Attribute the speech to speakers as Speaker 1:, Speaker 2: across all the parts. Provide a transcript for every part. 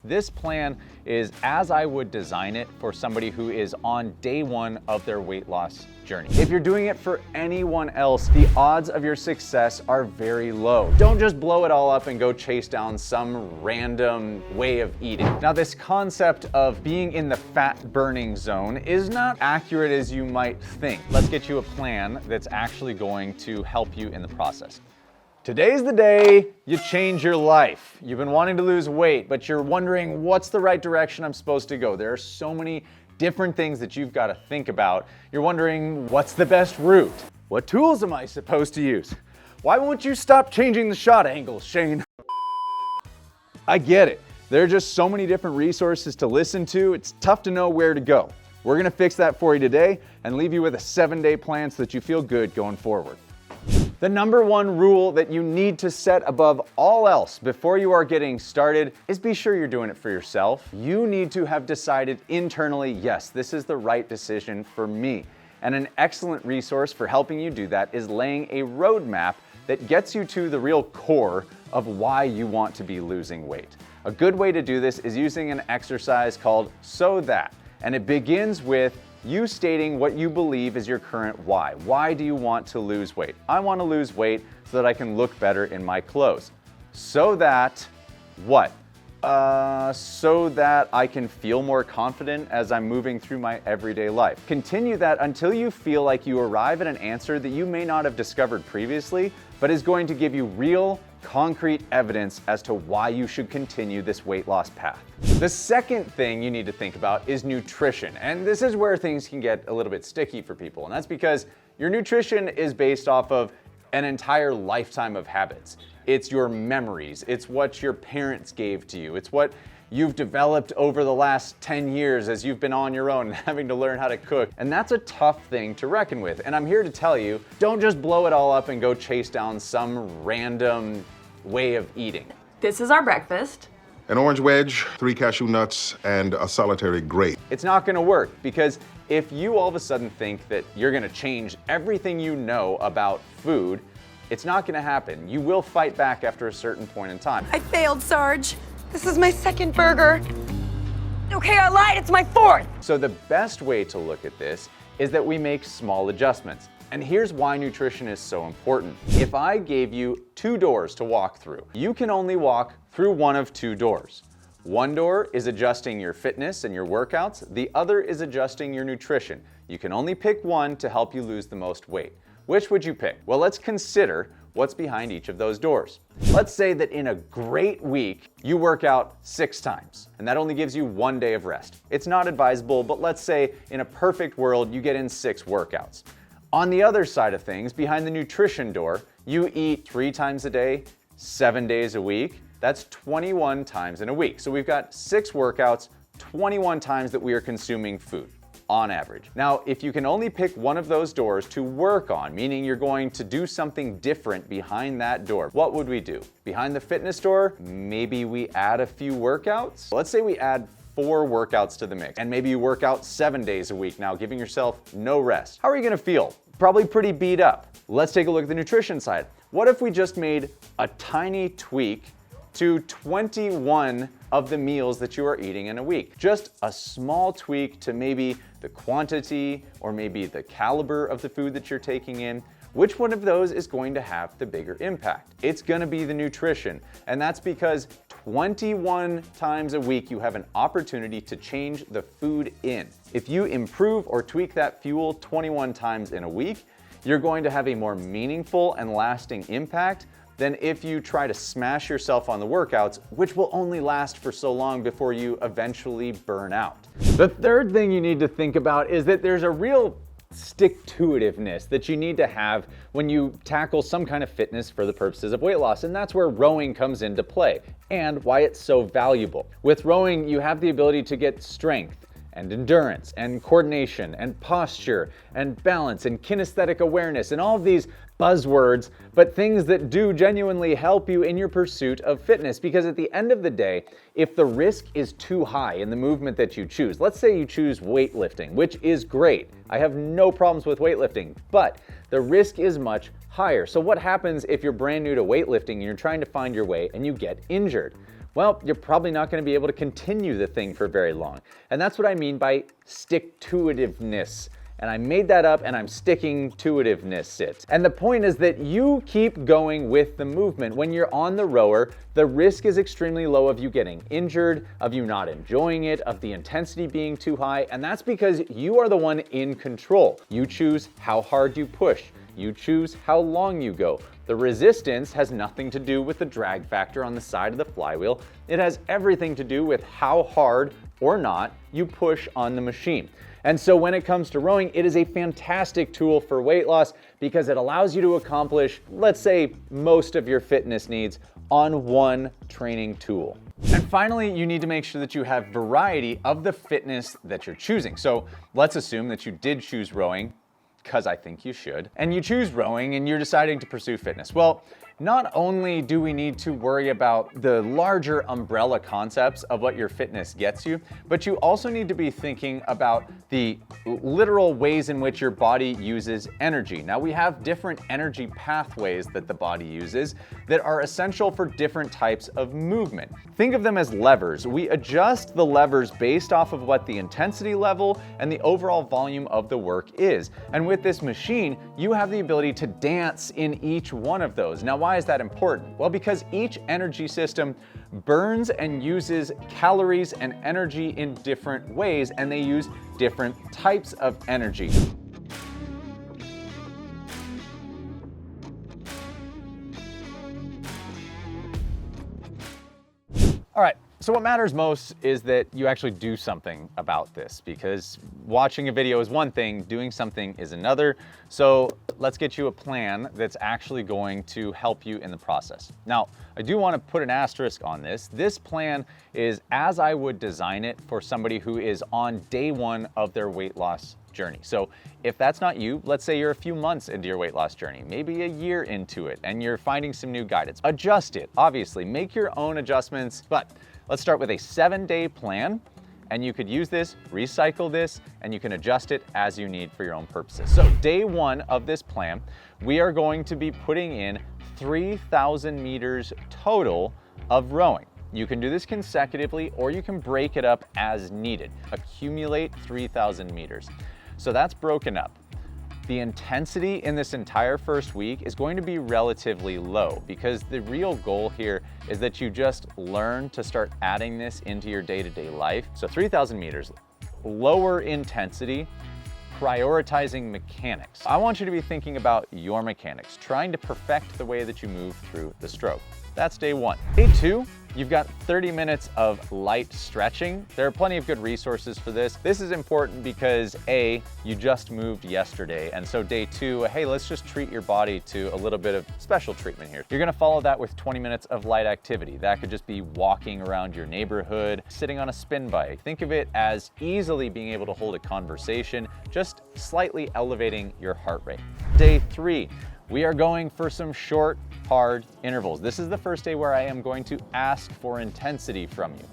Speaker 1: This plan is as I would design it for somebody who is on day one of their weight loss journey. If you're doing it for anyone else, the odds of your success are very low. Don't just blow it all up and go chase down some random way of eating. Now, this concept of being in the fat burning zone is not accurate as you might think. Let's get you a plan that's actually going to help you in the process. Today's the day you change your life. You've been wanting to lose weight, but you're wondering what's the right direction I'm supposed to go. There are so many different things that you've got to think about. You're wondering what's the best route? What tools am I supposed to use? Why won't you stop changing the shot angles, Shane? I get it. There are just so many different resources to listen to. It's tough to know where to go. We're gonna fix that for you today and leave you with a 7-day plan so that you feel good going forward. The number one rule that you need to set above all else before you are getting started is be sure you're doing it for yourself. You need to have decided internally, yes, this is the right decision for me. And an excellent resource for helping you do that is laying a roadmap that gets you to the real core of why you want to be losing weight. A good way to do this is using an exercise called So That, and it begins with you stating what you believe is your current why. Why do you want to lose weight? I want to lose weight so that I can look better in my clothes. So that what? So that I can feel more confident as I'm moving through my everyday life. Continue that until you feel like you arrive at an answer that you may not have discovered previously, but is going to give you real, concrete evidence as to why you should continue this weight loss path. The second thing you need to think about is nutrition. And this is where things can get a little bit sticky for people. And that's because your nutrition is based off of an entire lifetime of habits. It's your memories. It's what your parents gave to you. It's what you've developed over the last 10 years as you've been on your own and having to learn how to cook. And that's a tough thing to reckon with. And I'm here to tell you, don't just blow it all up and go chase down some random way of eating.
Speaker 2: This is our breakfast.
Speaker 3: An orange wedge, 3 cashew nuts, and a solitary grape.
Speaker 1: It's not gonna work because if you all of a sudden think that you're gonna change everything you know about food, it's not gonna happen. You will fight back after a certain point in time.
Speaker 2: I failed, Sarge. This is my second burger. Okay, I lied, it's my fourth.
Speaker 1: So the best way to look at this is that we make small adjustments. And here's why nutrition is so important. If I gave you 2 doors to walk through, you can only walk through one of 2 doors. One door is adjusting your fitness and your workouts. The other is adjusting your nutrition. You can only pick one to help you lose the most weight. Which would you pick? Well, let's consider what's behind each of those doors. Let's say that in a great week, you work out 6 times, and that only gives you 1 day of rest. It's not advisable, but let's say in a perfect world, you get in 6 workouts. On the other side of things, behind the nutrition door, you eat 3 times a day, 7 days a week. That's 21 times in a week. So we've got 6 workouts, 21 times that we are consuming food on average. Now, if you can only pick one of those doors to work on, meaning you're going to do something different behind that door, what would we do? Behind the fitness door, maybe we add a few workouts. Let's say we add 4 workouts to the mix, and maybe you work out 7 days a week now, giving yourself no rest. How are you gonna feel? Probably pretty beat up. Let's take a look at the nutrition side. What if we just made a tiny tweak to 21 of the meals that you are eating in a week? Just a small tweak to maybe the quantity or maybe the caliber of the food that you're taking in. Which one of those is going to have the bigger impact? It's gonna be the nutrition. And that's because 21 times a week you have an opportunity to change the food in. If you improve or tweak that fuel 21 times in a week, you're going to have a more meaningful and lasting impact than if you try to smash yourself on the workouts, which will only last for so long before you eventually burn out. The third thing you need to think about is that there's a real stick-to-itiveness that you need to have when you tackle some kind of fitness for the purposes of weight loss, and that's where rowing comes into play and why it's so valuable. With rowing, you have the ability to get strength and endurance and coordination and posture and balance and kinesthetic awareness and all of these buzzwords, but things that do genuinely help you in your pursuit of fitness. Because at the end of the day, if the risk is too high in the movement that you choose, let's say you choose weightlifting, which is great. I have no problems with weightlifting, but the risk is much higher. So what happens if you're brand new to weightlifting and you're trying to find your way and you get injured? well, you're probably not going to be able to continue the thing for very long. And that's what I mean by stick-to-itiveness. And I made that up and I'm sticking to itiveness it. And the point is that you keep going with the movement. When you're on the rower, the risk is extremely low of you getting injured, of you not enjoying it, of the intensity being too high. And that's because you are the one in control. You choose how hard you push. You choose how long you go. The resistance has nothing to do with the drag factor on the side of the flywheel. It has everything to do with how hard or not you push on the machine. And so when it comes to rowing, it is a fantastic tool for weight loss because it allows you to accomplish, let's say, most of your fitness needs on one training tool. And finally, you need to make sure that you have variety of the fitness that you're choosing. So let's assume that you did choose rowing, because I think you should, and you choose rowing and you're deciding to pursue fitness. Well, not only do we need to worry about the larger umbrella concepts of what your fitness gets you, but you also need to be thinking about the literal ways in which your body uses energy. Now, we have different energy pathways that the body uses that are essential for different types of movement. Think of them as levers. We adjust the levers based off of what the intensity level and the overall volume of the work is. And with this machine, you have the ability to dance in each one of those. Now, why is that important? Well, because each energy system burns and uses calories and energy in different ways, and they use different types of energy. All right, so what matters most is that you actually do something about this, because watching a video is one thing, doing something is another. So let's get you a plan that's actually going to help you in the process. Now, I do want to put an asterisk on this. This plan is as I would design it for somebody who is on day one of their weight loss journey. So if that's not you, let's say you're a few months into your weight loss journey, maybe a year into it, and you're finding some new guidance, adjust it. Obviously, make your own adjustments, but let's start with a 7-day plan, and you could use this, recycle this, and you can adjust it as you need for your own purposes. So day one of this plan, we are going to be putting in 3,000 meters total of rowing. You can do this consecutively, or you can break it up as needed. Accumulate 3,000 meters. So that's broken up. The intensity in this entire first week is going to be relatively low because the real goal here is that you just learn to start adding this into your day-to-day life. So 3,000 meters, lower intensity, prioritizing mechanics. I want you to be thinking about your mechanics, trying to perfect the way that you move through the stroke. That's day one. Day two, you've got 30 minutes of light stretching. There are plenty of good resources for this. This is important because A, you just moved yesterday. And so day two, hey, let's just treat your body to a little bit of special treatment here. You're gonna follow that with 20 minutes of light activity. That could just be walking around your neighborhood, sitting on a spin bike. Think of it as easily being able to hold a conversation, just slightly elevating your heart rate. Day three, we are going for some short, hard intervals. This is the first day where I am going to ask for intensity from you.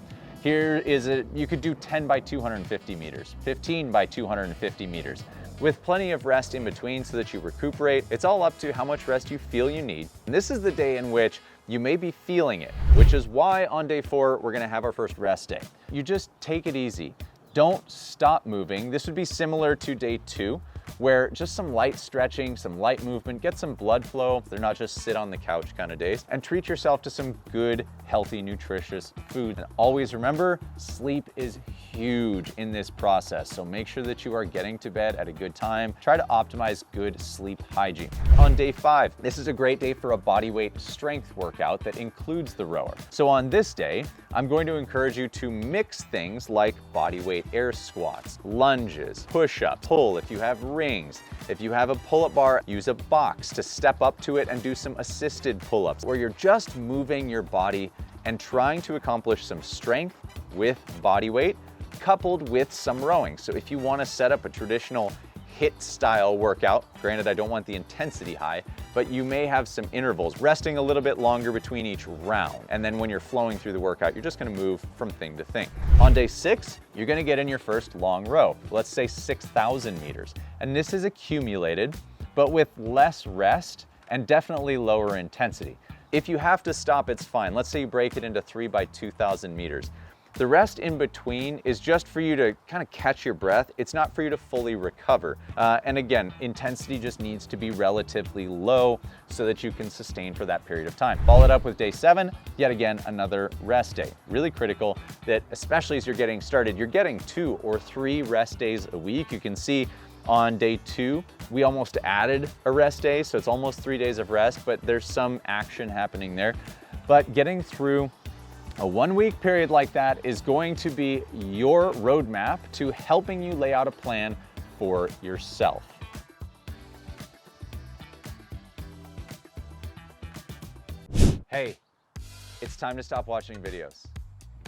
Speaker 1: Here is you could do 10 by 250 meters, 15 by 250 meters, with plenty of rest in between so that you recuperate. It's all up to how much rest you feel you need. And this is the day in which you may be feeling it, which is why on day four, we're gonna have our first rest day. You just take it easy. Don't stop moving. This would be similar to day two, where just some light stretching, some light movement, get some blood flow. They're not just sit on the couch kind of days. And treat yourself to some good, healthy, nutritious food. And always remember, sleep is huge in this process. So make sure that you are getting to bed at a good time. Try to optimize good sleep hygiene. On day five, this is a great day for a body weight strength workout that includes the rower. So on this day, I'm going to encourage you to mix things like body weight air squats, lunges, push-ups, pull if you have rings. If you have a pull-up bar, use a box to step up to it and do some assisted pull-ups where you're just moving your body and trying to accomplish some strength with body weight coupled with some rowing. So if you want to set up a traditional HIIT style workout, granted I don't want the intensity high, but you may have some intervals, resting a little bit longer between each round. And then when you're flowing through the workout, you're just gonna move from thing to thing. On day six, you're gonna get in your first long row. Let's say 6,000 meters. And this is accumulated, but with less rest and definitely lower intensity. If you have to stop, it's fine. Let's say you break it into 3 by 2,000 meters. The rest in between is just for you to kind of catch your breath. It's not for you to fully recover. And again, intensity just needs to be relatively low so that you can sustain for that period of time. Follow it up with day 7, yet again, another rest day. Really critical that, especially as you're getting started, you're getting 2 or 3 rest days a week. You can see on day 2, we almost added a rest day, so it's almost 3 days of rest, but there's some action happening there. But getting through a 1-week period like that is going to be your roadmap to helping you lay out a plan for yourself. Hey, it's time to stop watching videos.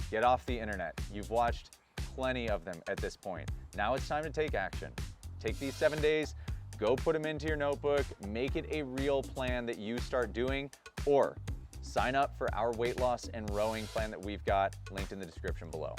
Speaker 1: Get off the internet. You've watched plenty of them at this point. Now it's time to take action. Take these 7 days, go put them into your notebook, make it a real plan that you start doing, or sign up for our weight loss and rowing plan that we've got linked in the description below.